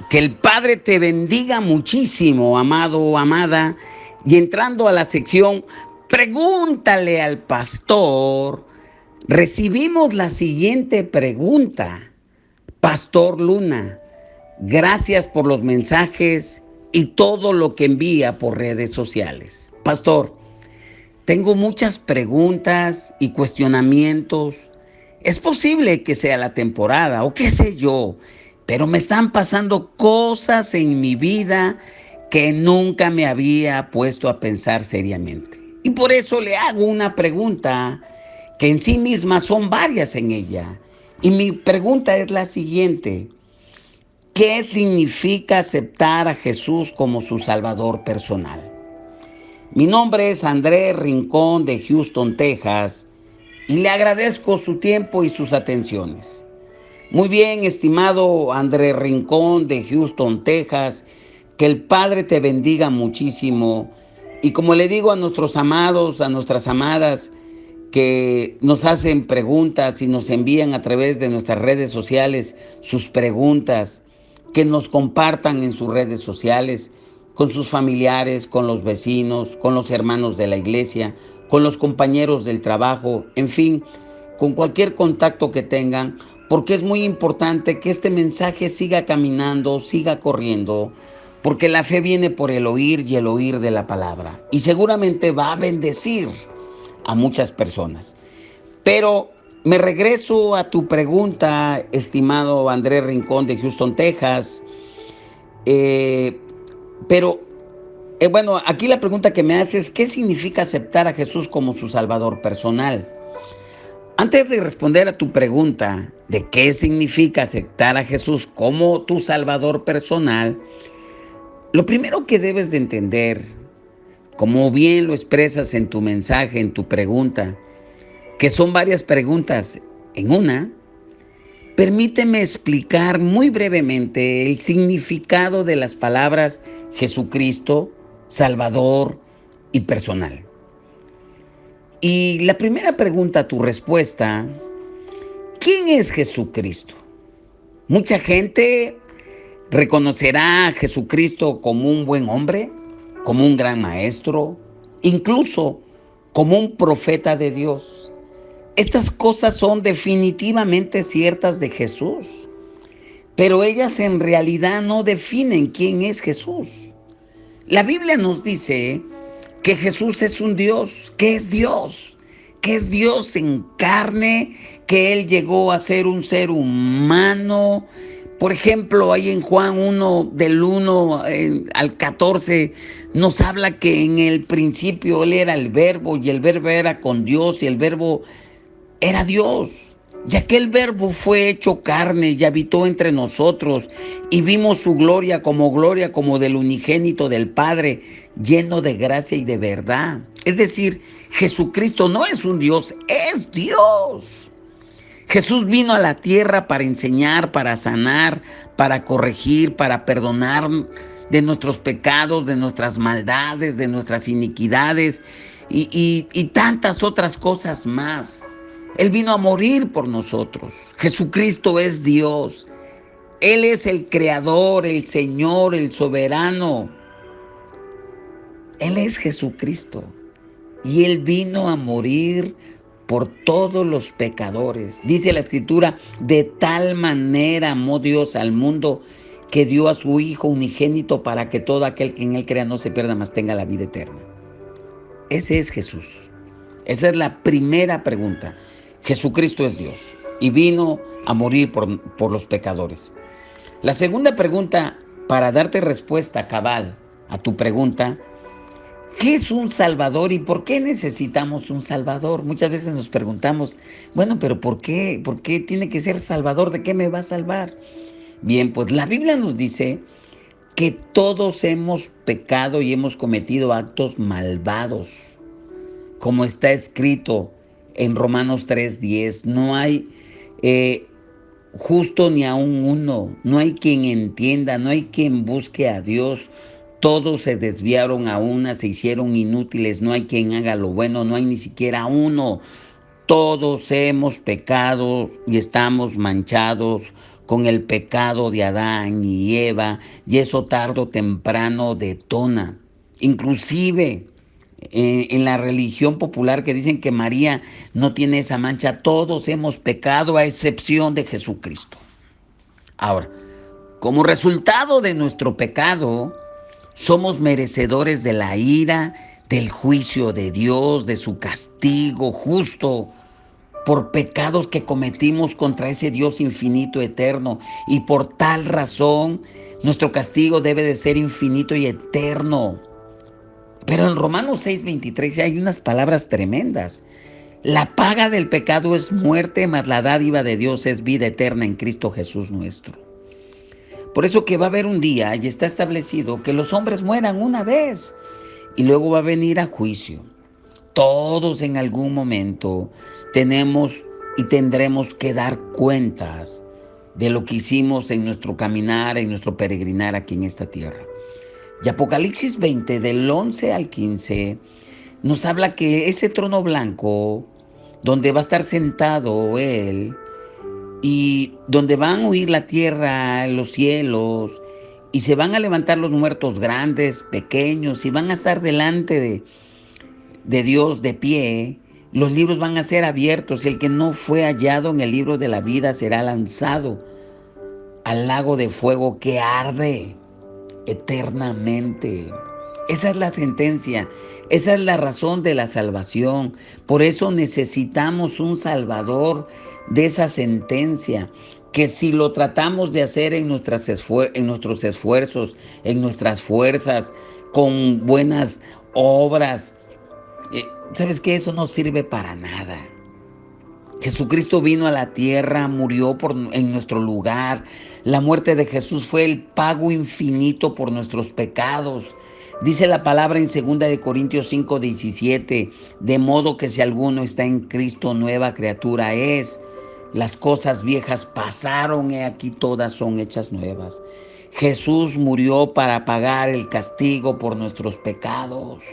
Que el Padre te bendiga muchísimo, amado o amada. Y entrando a la sección, pregúntale al pastor, recibimos la siguiente pregunta. Pastor Luna, gracias por los mensajes y todo lo que envía por redes sociales. Pastor, tengo muchas preguntas y cuestionamientos. Es posible que sea la temporada o qué sé yo, pero me están pasando cosas en mi vida que nunca me había puesto a pensar seriamente. Y por eso le hago una pregunta que en sí misma son varias en ella. Y mi pregunta es la siguiente. ¿Qué significa aceptar a Jesús como su Salvador personal? Mi nombre es Andrés Rincón de Houston, Texas, y le agradezco su tiempo y sus atenciones. Muy bien, estimado Andrés Rincón de Houston, Texas, que el Padre te bendiga muchísimo. Y como le digo a nuestros amados, a nuestras amadas, que nos hacen preguntas y nos envían a través de nuestras redes sociales sus preguntas, que nos compartan en sus redes sociales, con sus familiares, con los vecinos, con los hermanos de la iglesia, con los compañeros del trabajo, en fin, con cualquier contacto que tengan, porque es muy importante que este mensaje siga caminando, siga corriendo, porque la fe viene por el oír y el oír de la palabra, y seguramente va a bendecir a muchas personas. Pero me regreso a tu pregunta, estimado Andrés Rincón de Houston, Texas. Eh, pero, bueno, aquí la pregunta que me haces, ¿qué significa aceptar a Jesús como su Salvador personal? Antes de responder a tu pregunta de qué significa aceptar a Jesús como tu Salvador personal, lo primero que debes de entender, como bien lo expresas en tu mensaje, en tu pregunta, que son varias preguntas en una, permíteme explicar muy brevemente el significado de las palabras Jesucristo, Salvador y personal. Y la primera pregunta, tu respuesta, ¿quién es Jesucristo? Mucha gente reconocerá a Jesucristo como un buen hombre, como un gran maestro, incluso como un profeta de Dios. Estas cosas son definitivamente ciertas de Jesús, pero ellas en realidad no definen quién es Jesús. La Biblia nos dice que Jesús es un Dios, que es Dios en carne, que Él llegó a ser un ser humano. Por ejemplo, ahí en Juan 1, del 1 al 14, nos habla que en el principio Él era el Verbo y el Verbo era con Dios y el Verbo era Dios. Y aquel Verbo fue hecho carne y habitó entre nosotros y vimos su gloria como del unigénito del Padre, lleno de gracia y de verdad. Es decir, Jesucristo no es un Dios, es Dios. Jesús vino a la tierra para enseñar, para sanar, para corregir, para perdonar de nuestros pecados, de nuestras maldades, de nuestras iniquidades y tantas otras cosas más. Él vino a morir por nosotros. Jesucristo es Dios. Él es el creador, el Señor, el soberano. Él es Jesucristo. Y Él vino a morir por todos los pecadores. Dice la Escritura, de tal manera amó Dios al mundo que dio a su Hijo unigénito para que todo aquel que en Él crea no se pierda, mas tenga la vida eterna. Ese es Jesús. Esa es la primera pregunta. Jesucristo es Dios y vino a morir por los pecadores. La segunda pregunta, para darte respuesta cabal a tu pregunta, ¿qué es un Salvador y por qué necesitamos un Salvador? Muchas veces nos preguntamos, bueno, pero ¿por qué? ¿Por qué tiene que ser Salvador? ¿De qué me va a salvar? Bien, pues la Biblia nos dice que todos hemos pecado y hemos cometido actos malvados. Como está escrito en Romanos 3:10, no hay justo ni aun uno, no hay quien entienda, no hay quien busque a Dios. Todos se desviaron a una, se hicieron inútiles, no hay quien haga lo bueno, no hay ni siquiera uno. Todos hemos pecado y estamos manchados con el pecado de Adán y Eva, y eso tarde o temprano detona. Inclusive en la religión popular que dicen que María no tiene esa mancha, todos hemos pecado a excepción de Jesucristo. Ahora, como resultado de nuestro pecado, somos merecedores de la ira, del juicio de Dios, de su castigo justo por pecados que cometimos contra ese Dios infinito, eterno. Y por tal razón, nuestro castigo debe de ser infinito y eterno. Pero en Romanos 6:23 hay unas palabras tremendas. La paga del pecado es muerte, mas la dádiva de Dios es vida eterna en Cristo Jesús nuestro. Por eso que va a haber un día, y está establecido, que los hombres mueran una vez y luego va a venir a juicio. Todos en algún momento tenemos y tendremos que dar cuentas de lo que hicimos en nuestro caminar, en nuestro peregrinar aquí en esta tierra. Y Apocalipsis 20, del 11 al 15, nos habla que ese trono blanco, donde va a estar sentado Él, y donde van a huir la tierra, los cielos, y se van a levantar los muertos grandes, pequeños, y van a estar delante de Dios de pie, los libros van a ser abiertos. El que no fue hallado en el libro de la vida será lanzado al lago de fuego que arde eternamente. Esa es la sentencia, esa es la razón de la salvación. Por eso necesitamos un Salvador de esa sentencia, que si lo tratamos de hacer en nuestros esfuerzos, en nuestras fuerzas, con buenas obras, ¿sabes qué? Eso no sirve para nada. Jesucristo vino a la tierra, murió en nuestro lugar. La muerte de Jesús fue el pago infinito por nuestros pecados. Dice la palabra en 2 Corintios 5:17, de modo que si alguno está en Cristo, nueva criatura es. Las cosas viejas pasaron, he aquí todas son hechas nuevas. Jesús murió para pagar el castigo por nuestros pecados.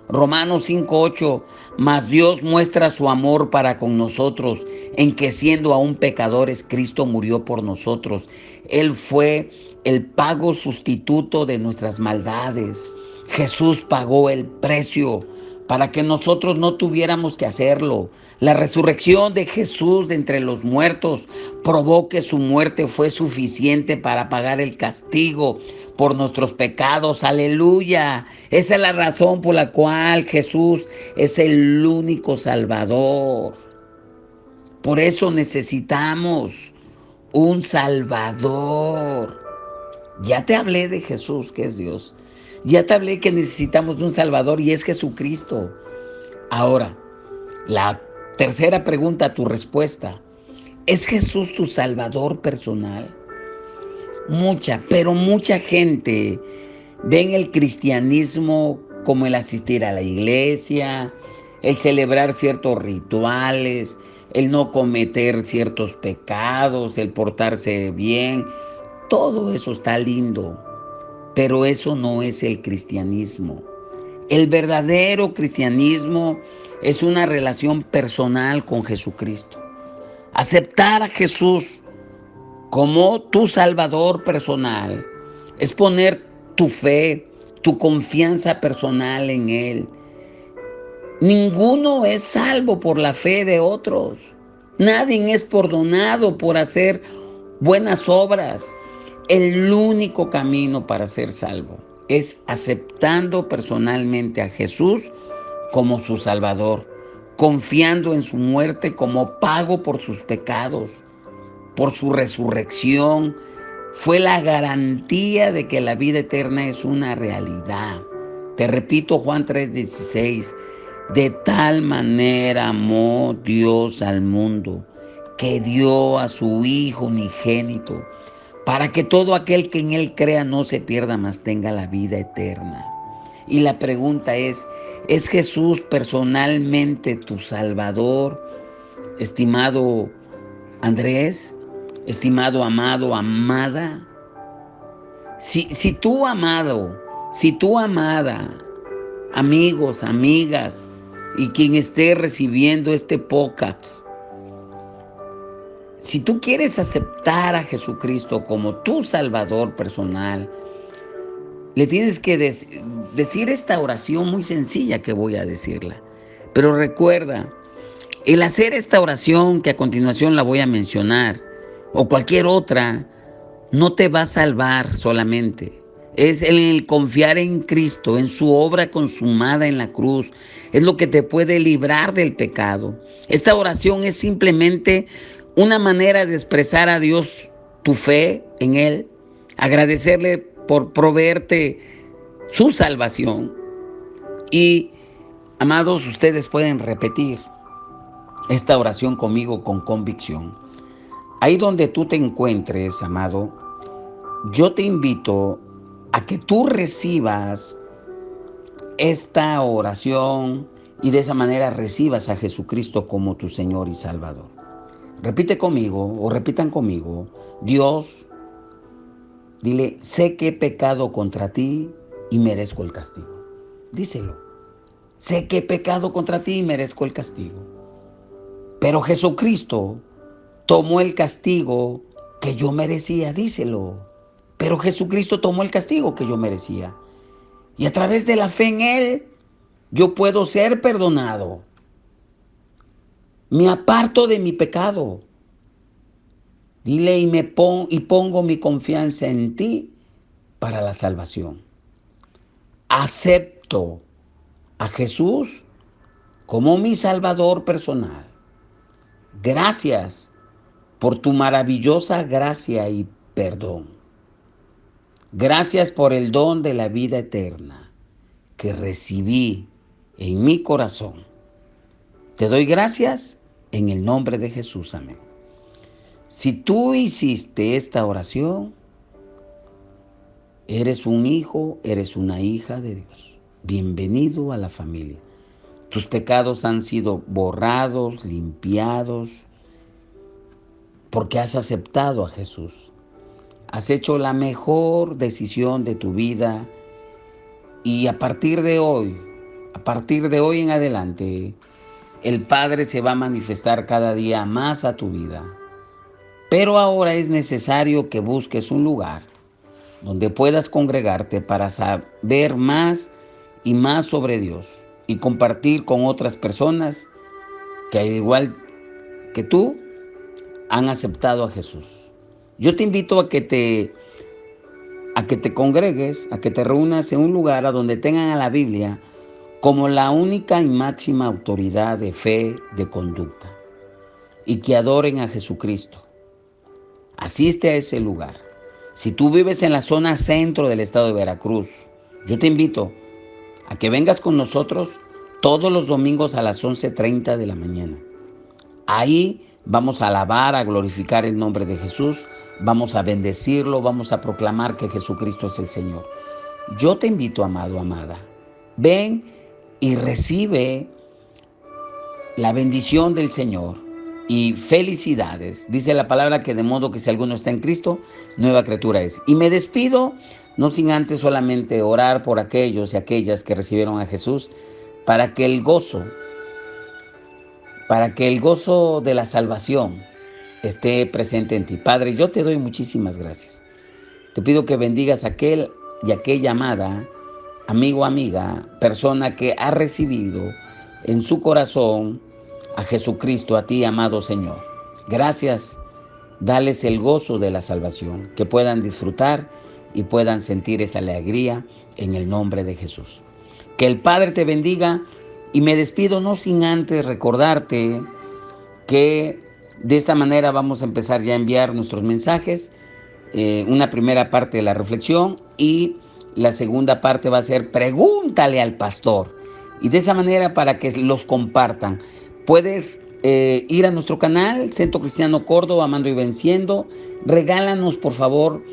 Romanos 5:8, mas Dios muestra su amor para con nosotros, en que siendo aún pecadores, Cristo murió por nosotros. Él fue el pago sustituto de nuestras maldades. Jesús pagó el precio para que nosotros no tuviéramos que hacerlo. La resurrección de Jesús de entre los muertos probó que su muerte fue suficiente para pagar el castigo por nuestros pecados. Aleluya. Esa es la razón por la cual Jesús es el único Salvador. Por eso necesitamos un Salvador. Ya te hablé de Jesús, que es Dios. Ya te hablé que necesitamos de un Salvador y es Jesucristo. Ahora, la tercera pregunta, tu respuesta. ¿Es Jesús tu Salvador personal? Pero mucha gente ve en el cristianismo como el asistir a la iglesia, el celebrar ciertos rituales, el no cometer ciertos pecados, el portarse bien. Todo eso está lindo, pero eso no es el cristianismo. El verdadero cristianismo es una relación personal con Jesucristo. Aceptar a Jesús como tu Salvador personal es poner tu fe, tu confianza personal en Él. Ninguno es salvo por la fe de otros. Nadie es perdonado por hacer buenas obras. El único camino para ser salvo es aceptando personalmente a Jesús como su Salvador, confiando en su muerte como pago por sus pecados, por su resurrección. Fue la garantía de que la vida eterna es una realidad. Te repito, Juan 3:16, de tal manera amó Dios al mundo, que dio a su Hijo unigénito, para que todo aquel que en Él crea no se pierda, mas tenga la vida eterna. Y la pregunta ¿es Jesús personalmente tu Salvador, estimado Andrés, estimado amado, amada? Si tú amado, si tú amada, amigos, amigas, y quien esté recibiendo este podcast, Si tú quieres aceptar a Jesucristo como tu Salvador personal, le tienes que decir esta oración muy sencilla que voy a decirla. Pero recuerda, el hacer esta oración que a continuación la voy a mencionar, o cualquier otra, no te va a salvar solamente. Es el confiar en Cristo, en su obra consumada en la cruz. Es lo que te puede librar del pecado. Esta oración es simplemente una manera de expresar a Dios tu fe en Él, agradecerle por proveerte su salvación. Y, amados, ustedes pueden repetir esta oración conmigo con convicción. Ahí donde tú te encuentres, amado, yo te invito a que tú recibas esta oración y de esa manera recibas a Jesucristo como tu Señor y Salvador. Repite conmigo o repitan conmigo: Dios, dile, sé que he pecado contra ti y merezco el castigo. Díselo. Sé que he pecado contra ti y merezco el castigo. Pero Jesucristo tomó el castigo que yo merecía. Díselo. Pero Jesucristo tomó el castigo que yo merecía. Y a través de la fe en Él, yo puedo ser perdonado. Me aparto de mi pecado. Dile, y pongo mi confianza en ti para la salvación. Acepto a Jesús como mi Salvador personal. Gracias por tu maravillosa gracia y perdón. Gracias por el don de la vida eterna que recibí en mi corazón. Te doy gracias en el nombre de Jesús. Amén. Si tú hiciste esta oración, eres un hijo, eres una hija de Dios. Bienvenido a la familia. Tus pecados han sido borrados, limpiados, porque has aceptado a Jesús. Has hecho la mejor decisión de tu vida y a partir de hoy en adelante, el Padre se va a manifestar cada día más a tu vida. Pero ahora es necesario que busques un lugar donde puedas congregarte para saber más y más sobre Dios y compartir con otras personas que al igual que tú han aceptado a Jesús. Yo te invito a que te congregues, a que te reúnas en un lugar a donde tengan a la Biblia como la única y máxima autoridad de fe, de conducta, y que adoren a Jesucristo. Asiste a ese lugar. Si tú vives en la zona centro del estado de Veracruz, yo te invito a que vengas con nosotros todos los domingos a las 11:30 de la mañana. Ahí vamos a alabar, a glorificar el nombre de Jesús, vamos a bendecirlo, vamos a proclamar que Jesucristo es el Señor. Yo te invito, amado, amada, ven y recibe la bendición del Señor y felicidades. Dice la palabra que de modo que si alguno está en Cristo, nueva criatura es. Y me despido, no sin antes solamente orar por aquellos y aquellas que recibieron a Jesús, para que el gozo de la salvación esté presente en ti. Padre, yo te doy muchísimas gracias. Te pido que bendigas a aquel y aquella amada, amigo, amiga, persona que ha recibido en su corazón a Jesucristo, a ti, amado Señor. Gracias. Dales el gozo de la salvación, que puedan disfrutar y puedan sentir esa alegría en el nombre de Jesús. Que el Padre te bendiga y me despido no sin antes recordarte que de esta manera vamos a empezar ya a enviar nuestros mensajes. Una primera parte de la reflexión y la segunda parte va a ser pregúntale al pastor. Y de esa manera para que los compartan. Puedes ir a nuestro canal, Centro Cristiano Córdoba, Amando y Venciendo. Regálanos, por favor,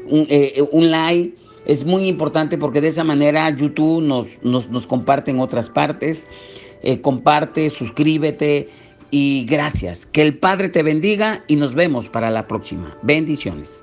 un like. Es muy importante porque de esa manera YouTube nos comparte en otras partes. Comparte, suscríbete y gracias. Que el Padre te bendiga y nos vemos para la próxima. Bendiciones.